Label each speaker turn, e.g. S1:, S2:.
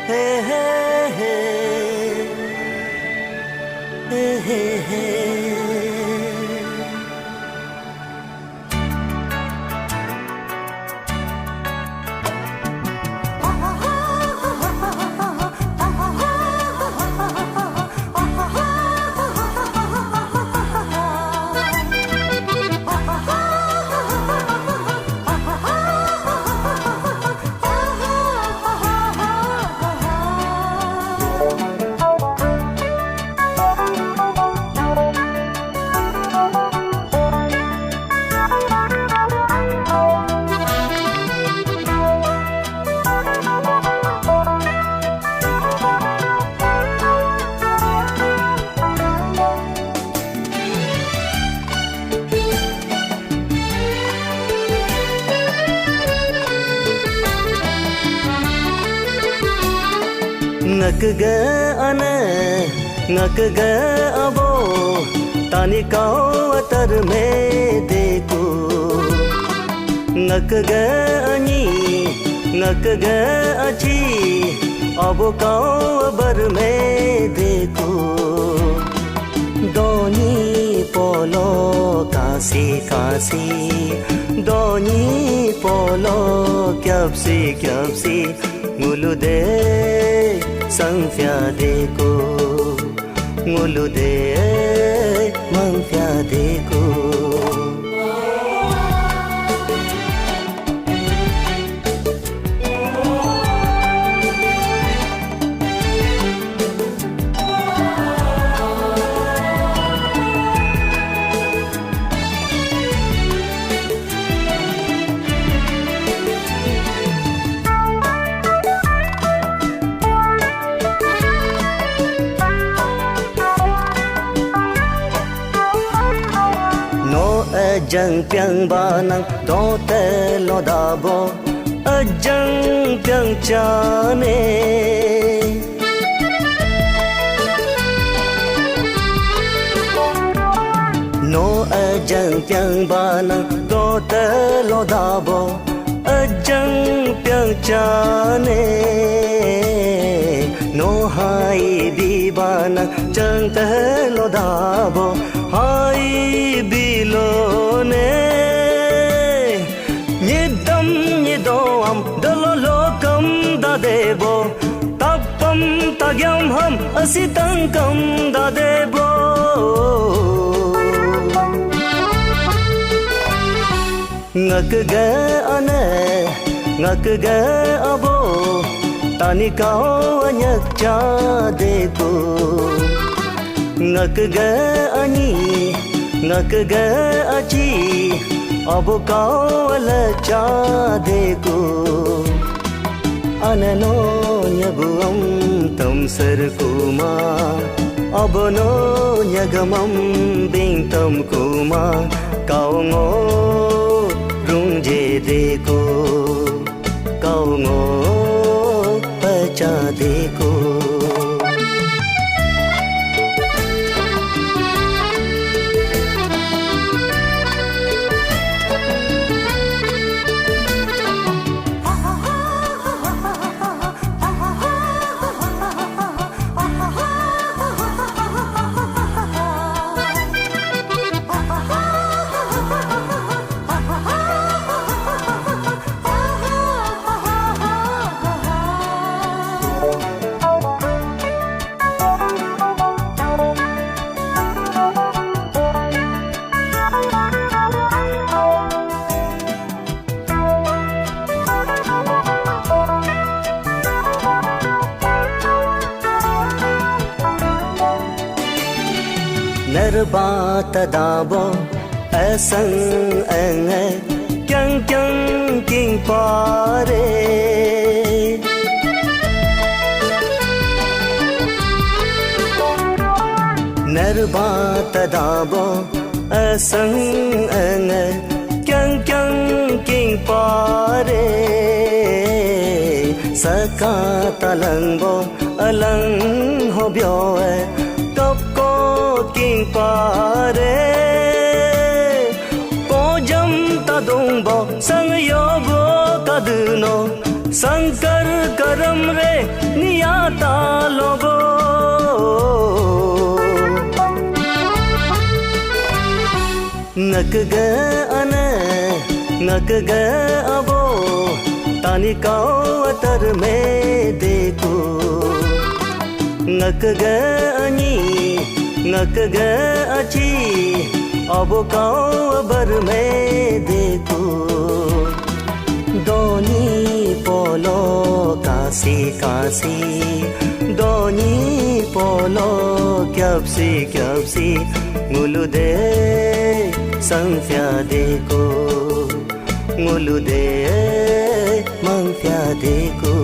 S1: hey hey hey hey hey hey ngak ga ane ngak ga abo tani kau atar me dekho ngak ga ani ngak ga achi abo kau bar me dekho doni polo kasi kasi doni polo kyapsi ngulude sang deko ngulude mangfya deko ajang piang banang do te lo da bo ajang piang chane no ajang piang banang do te lo da bo ajang piang chane no hai bi banang jang te lo da bo hai bilone nidam nidoam dalolokam da debo tapam tagyam ham asitankam da debo ngak ga ane ngak ga abo tani kau anyak cha deko ngak ga ani ngak ga achi अब कावल चा देखो अननो न्यगुम तम sir कुमा अब no न्यगमम Bing तम कुमा कावंगो रुंजे देखो कावंगो पचा देखो नरबात दाबो ऐसंग एंग क्यंग क्यंग किंग पारे नरबात दाबो ऐसंग एंग क्यंग क्यंग किंग पारे सका तलंगो अलंग हो ब्योए king pare ko jam ta dong bo sang yo go ka du no Shankar करम रे नियाता लोगो नक गे अने नक गे अबो तानिकाओ अतर में देखो नक गे अनी नक गे अच्छी अबो काओ अबर में देखो दोनी पोलो कासी कासी दोनी पोलो क्यापसी मुलु दे संफ्या देखो मुलु दे मंफ्या देखो